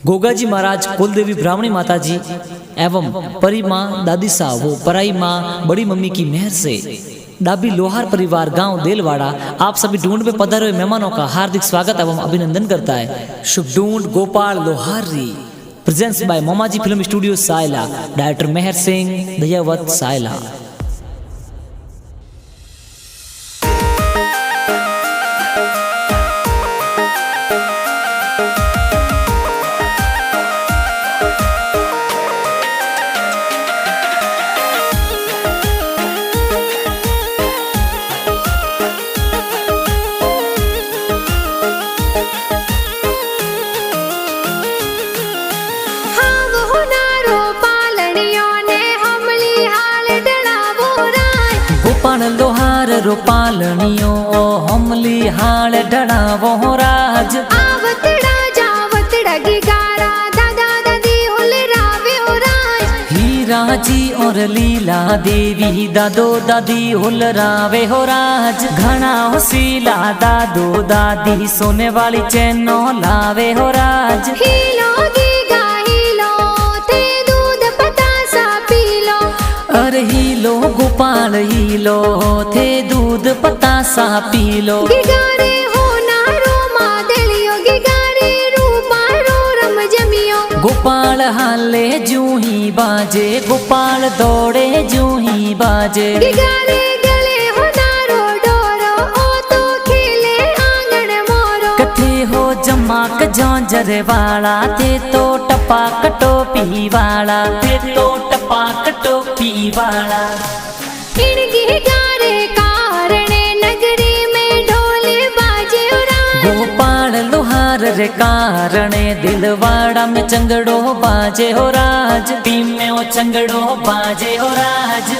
गोगा जी महाराज कुलदेवी ब्राह्मणी माता जी एवं परी माँ दादी सा वो पराई माँ बड़ी मम्मी की मेहर से डाबी लोहार परिवार गांव देलवाड़ा आप सभी ढूंढ में पधारे हुए मेहमानों का हार्दिक स्वागत एवं अभिनंदन करता है। शुभ ढूंढ Gopal Lohari presents by Momaji film studio सायला, डायरेक्टर मेहर सिंह दयावत सायला। लोहार रो पालनियो हमली हाल डड़ावो राज आवतड़ा जावतड़ा गिगारा दादा दादी होले रावे हो राज हीरा जी और लीला देवी दादो दादी होल रावे हो राज घना होसीला दादो दादी सोने वाली चैनो लावे हो राज हीलो गीगा हीलो ते दूध पतासा पीलो अरे हीलो गोपाल हीलो थे दूध पतासा पीलो गिगारे हो नारो मादलियो गिगारे रूपारो रम जमियो गोपाल हाले जूही बाजे गोपाल दौड़े जूही बाजे गिगारे गले हो नारो डोरो ओ तो खेले आंगन मोरो कथे हो जमाक जौंजर वाला थे तो टपाक टोपी वाला थे तो टपाक टोपी वाला इन गिगारे कारणे नगरी में ढोल बाजे उरा गोपाल लोहार रे कारणे दिलवाड़ा में चंगड़ो बाजे हो राज टीम में वो चंगड़ो बाजे हो राज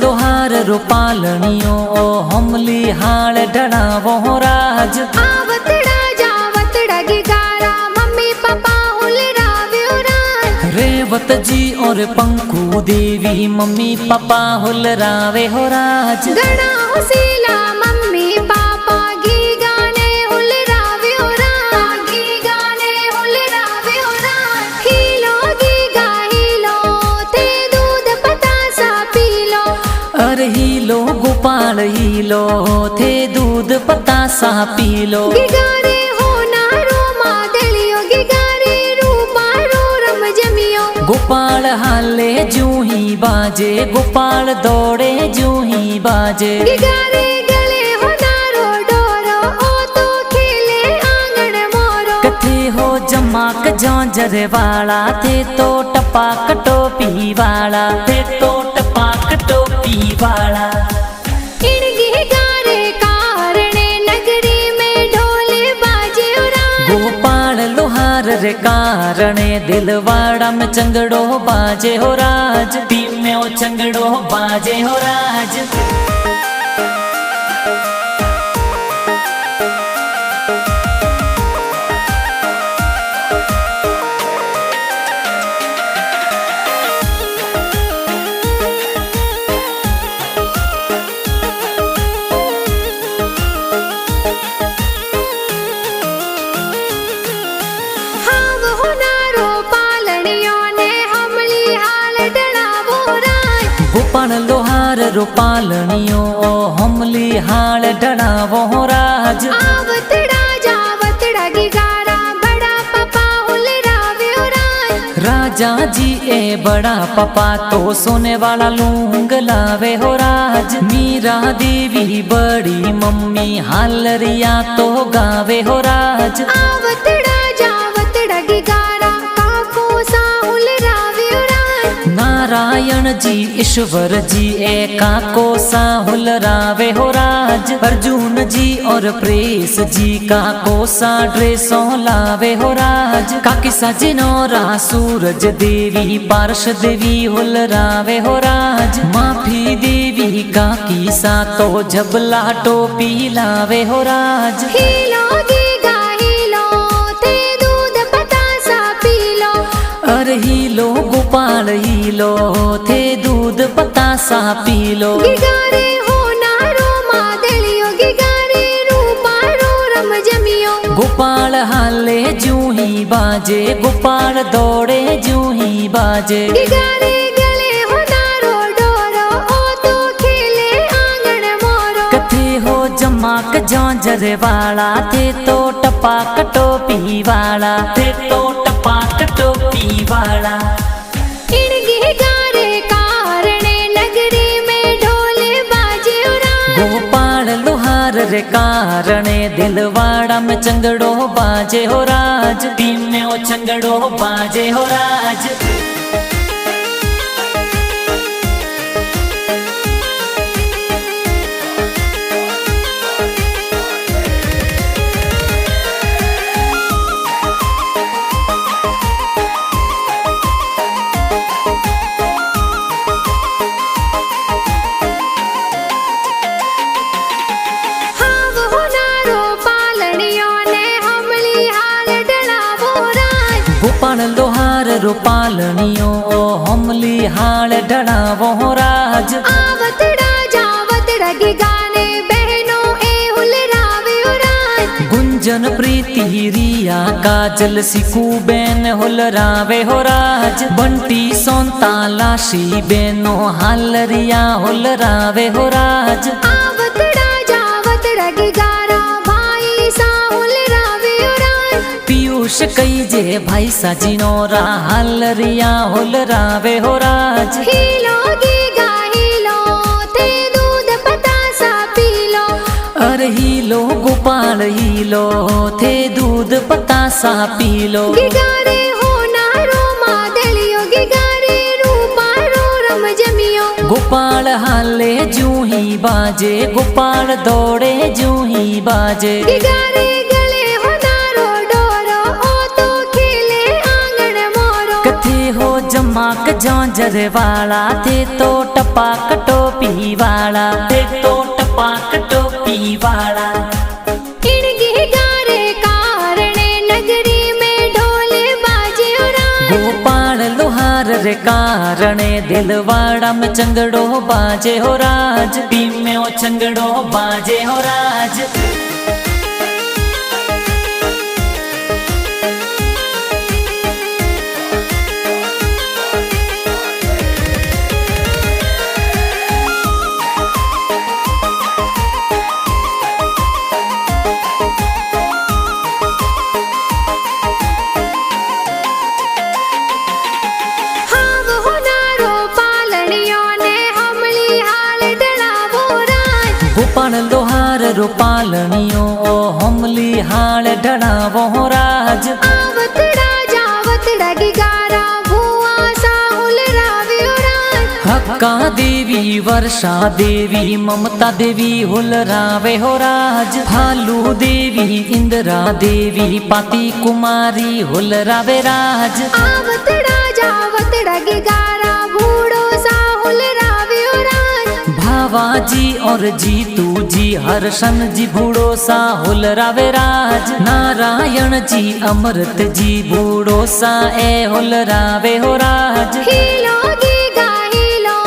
लोहार रो पालनियो हमली हाल डड़ावो राज आवतड़ा जावतड़ा गिगारा मम्मी पापा होले रावे हो राज रेवत जी और पंकु देवी मम्मी पापा होल रावे हो राज गणा होसीला मम्मी पापा गी गाने होले रावे हो राज गी गाने होले रावे हो राज हीलो गीगा हीलो ते दूध पतासा पीलो अरे हीलो गोपाल हीलो थे दूध पतासा पीलो गिगारे हो नारो मादलियो गिगारे रूपारो रम जमियो गोपाल हाले जूही बाजे गोपाल दौड़े जूही बाजे गिगारे गले हो नारो डोरो ओ तो खेले आंगन मोरो कथे हो जमाक जौंजर वाला थे तो टपाक टोपी वाला थे तो टपाक टोपी वाला इन गिगारे कारणे नगरी में ढोल बाजे उरा गोपाल लोहार रे कारणे दिलवाड़ा में चंगड़ो बाजे हो राज टीम में वो चंगड़ो बाजे हो राज गोपाल लोहार रो पालनियो हमली हाल डड़ावो राज आवतड़ा जावतड़ा गिगारा बड़ा पापा होले रावे हो राज राजा जी ए बड़ा पापा तो सोने वाला लूंग लावे हो राज मीरा देवी बड़ी मम्मी हालरिया तो गावे हो राज आवतड़ा जावतड़ा गिगारा काको सा होले रावे हो राज नारा नारायण जी ईश्वर जी एका को साहुल रावे हो राज। अर्जुन जी और प्रेस जी का कोसा ड्रेसों लावे हो राज। काकी सजनो रा सूरज देवी पार्श देवी हुल रावे हो राज। माफी देवी काकी सा तो जबला टोपी लावे हो राज। हीलो गीगा हीलो थे दूध पतासा पी लो। अरे हीलो गोपाल हीलो थे दूध पतासा पी लो। गिगारे हो नारो मादलियो गिगारे रूपारो रम जमियो। गोपाल हाले जू ही बाजे गोपाल दौड़े जू ही बाजे। गिगारे गले हो नारो डोरो ओ तो खेले आंगन मोरो। कथे हो जमाक झांझर वाला थे तो टपाक टोपी वाला थे तो टपाक टोपी वाला। इन गिगारे कारणे नगरी में ढोले बाजे उरा। गोपाल लोहार रे कारणे दिलवाड़ा में चंगड़ो बाजे हो राज। टीम में ओ चंगड़ो बाजे हो राज। हाव हो नारो पालनियो ने हमली हाल डलावो राज। गोपाल लोहार रो पालनियो ओ हमली हाल डड़ावो हो राज। आवतड़ा जावतड़ा गिगाने बहनों ए हुल रावे राज। गुंजन प्रीति रिया काजल सिकू बेन हुल रावे हो राज। बंटी सोनता लाशी बेनो हालरिया हुल रावे हो राज। आवतड़ा जावतड़ा गिगारा भाई सा हुल रावे राज। पीयूष कई जे भाई साजिनो रा हालरिया हुल रावे हो राज। हीलो गीगा हीलो थे दूध पतासा पी लो। अरे हीलो गोपाल हीलो थे दूध पतासा पी लो। गिगारे हो नारो मादलियो गिगारे रूपारो रम जमियो। गोपाल हाले जू ही बाजे गोपाल दौड़े जू ही बाजे। गिगारे गले हो नारो डोरो ओ तो खेले आंगन मोरो। कथे हो जमाक झांझर वाला थे तो टपाक टोपी वाला थे तो टपाक टोपी वाला। इन गिगारे कारणे नगरी में ढोले बाजे उरा। गोपाल लोहार रे कारणे दिलवाड़ा में चंगड़ो बाजे हो राज। टीम में ओ चंगड़ो बाजे हो राज। हाव हो नारो पालनियो ने हमली हाल डलावो राज। गोपाल लोहार रो पालनियो ओ हमली हाल डड़ावो हो राज। आवतड़ा जावतड़ा गिगारा भुआ सा हुल रावे राज। हक्का देवी वर्षा देवी ममता देवी हुल रावे हो राज। भालू देवी इंदिरा देवी पाती कुमारी हुल रावे राज। आवतड़ा जावतड़ा गिगारा बूढ़ो सा हुल रावे राज। भावाजी और जीतू जी हर्षन जी बूढ़ो सा हुल रावे राज। नारायण जी अमृत जी बूढ़ो सा ए हुल रावे हो राज। हीलो गीगा हीलो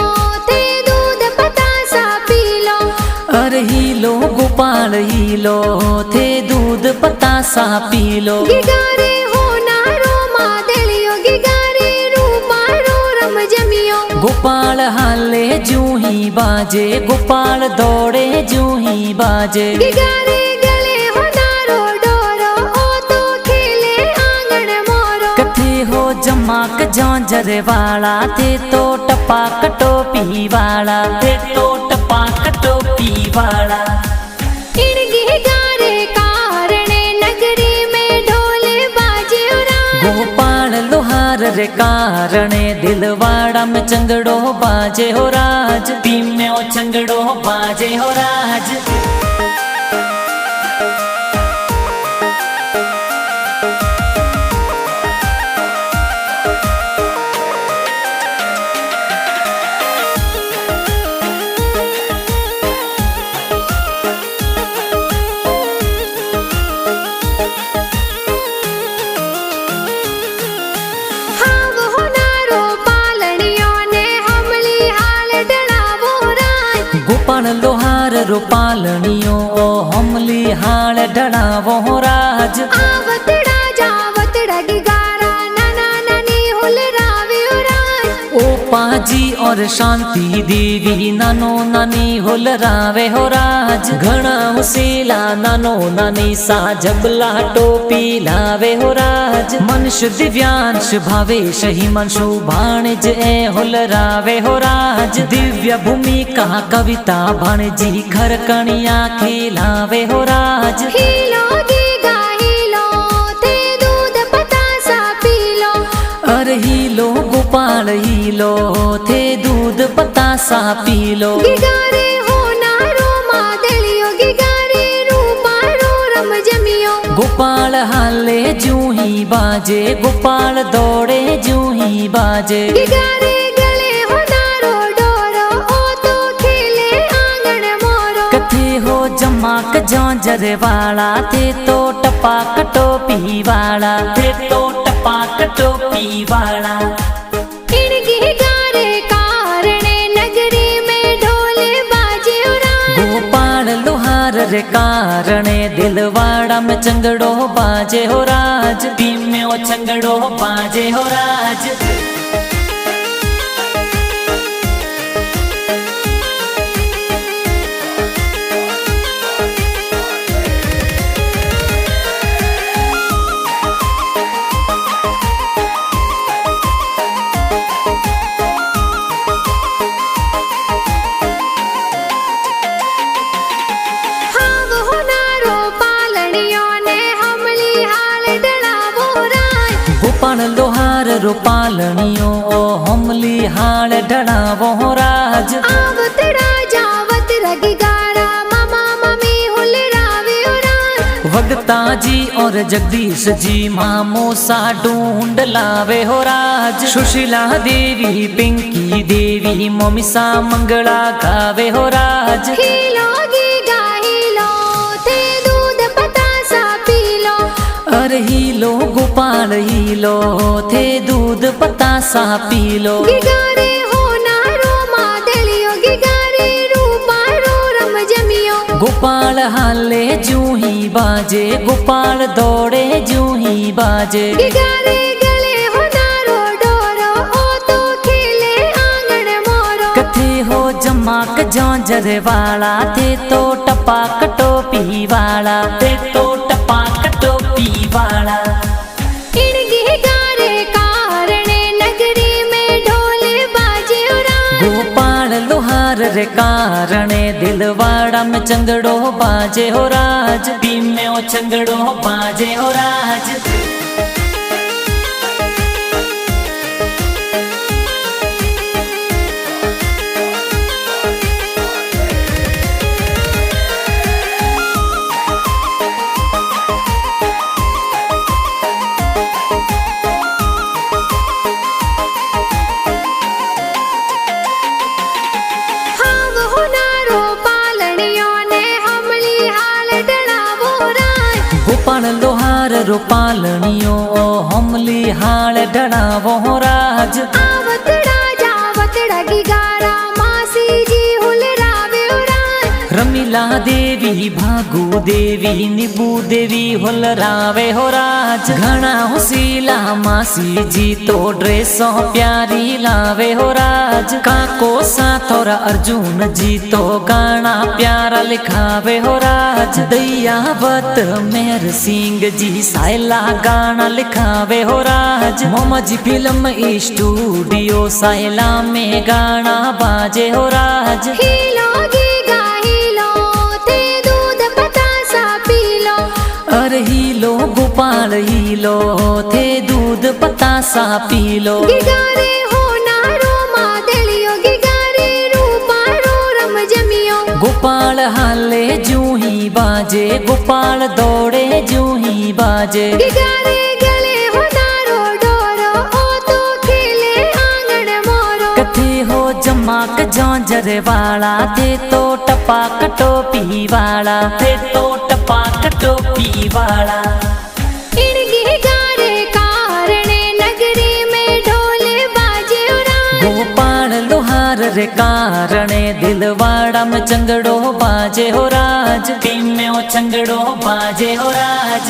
थे दूध पतासा पी लो। अरे हीलो गोपाल हीलो थे दूध पतासा पी लो। गिगारे हो नारो मादलियो गिगारे रूपारो रम जमियो। गोपाल हाले जू ही बाजे गोपाल दौड़े जू ही बाजे। गिगारे गले हो नारो डोरो ओ तो खेले आंगन मोरो। कथे हो जमाक झांझर वाला थे तो टपाक टोपी वाला थे तो टपाक टोपी वाला। इन गिगारे कारणे नगरी में ढोले बाजे उरा। गोपाल लोहार रे कारणे दिलवाड़ा में चंगड़ो बाजे हो राज, टीम में ओ चंगड़ो बाजे हो राज। गोपाल लोहार रो पालनियो ओ हमली हाल ढड़ावो राज। आवतड़ा जावतड़ा गिगारा नाना नानी हुल रावे राज। ओ पाजी और शांति देवी नानो नानी हुल रावे हो राज। घना हुसेला नानो नानी सा जबला टोपी लावे हो राज। मनुष्य दिव्यांश भावेश हिमांशु भाणिज ए हुल रावे हो राज। दिव्य भूमिका कविता भाणजी घर कणिया खिलावे हो राज। हीलो गीगा हीलो थे दूध पतासा पीलो। अरे हीलो गोपाल हीलो थे दूध पतासा पीलो। गिगारे हो नारो मादलियो गिगारे रूपा रो रम जमियो। गोपाल हाले जूं ही बाजे गोपाल दौड़े जूं ही बाजे। गिगारे गले हो नारो डोरो ओ तो खेले आंगन मोरो। कथे हो जमाक झांझर वाला थे तो टपाक टोपी वाला, थे तो टपाक टोपी वाला। इन गिगारे कारणे नगरी में ढोले बाजे राज। गोपाल लोहार रे कारणे दिलवाड़ा में चंगड़ो बाजे हो राज, टीम में ओ चंगड़ो बाजे हो राज। गोपाल लोहार रो पालनियो ओ हमली हाल ढड़ावो राज। आवतड़ा जावत रगिगारा मामा मम्मी हुल रावे राज। भगता जी और जगदीश जी मामो सा ढूंढ लावे हो राज। सुशीला देवी पिंकी देवी मम्मी सा मंगला गावे हो राज। हीलो गीगा हीलो थे दूध पतासा पीलो। अरे हीलो गोपाल हीलो थे दूध पतासा पीलो। गिगारे हो नारो मादलियो गिगारे रूपा रो रम जमियो। गोपाल हाले जूं ही बाजे गोपाल दौड़े जूं ही बाजे। गिगारे गले हो नारो डोरो ओ तो खेले आंगन मोरो। कथे हो जमाक झांझर वाला थे तो टपाक टोपी वाला, थे तो टपाक टोपी वाला। इन गिगारे कारणे नगरी में ढोले बाजे राज। गोपाल लोहार रे कारणे दिलवाड़ा में चंगड़ो बाजे हो राज, टीम में ओ चंगड़ो बाजे हो राज। गोपाल लोहार रो पालनियो ओ हमली हाल ढड़ावो राज। आवतड़ा जावतड़ा गिगारा मासी जी हुल रावे राज। रमीला देवी भागु देवी निबू देवी हुल रावे हो राज। घना हुसीला मासी जी तो ड्रेसों प्यारी लावे हो राज। काको साथ और अर्जुन जी तो गाना प्यारा लिखावे हो राज। दयावत मेहर सिंह जी सायला गाना लिखावे हो राज। मोमा जी फिल्म स्टूडियो सायला में गाना बाजे हो राज। हीलो गीगा हीलो थे दूध पतासा पीलो। अरे हीलो गोपाल हीलो थे दूध बतासा पी लो। गिगारे हो नारो मादलियो गिगारे रूपारो रम जमियो। गोपाल हाले जू ही बाजे गोपाल दौड़े जू ही बाजे। गिगारे गले हो नारो डोरो ओ तो खेले आंगन मोरो। कथे हो जमाक झांझर वाला थे तो टपाक टोपी वाला थे तो टपाक टोपी वाला। इन गिगारे कारणे नगरी में ढोल बाजे राज। गोपाल लोहार रे कारणे दिलवाड़ा में चंगड़ो बाजे हो राज। में ओ चंगड़ो बाजे हो राज।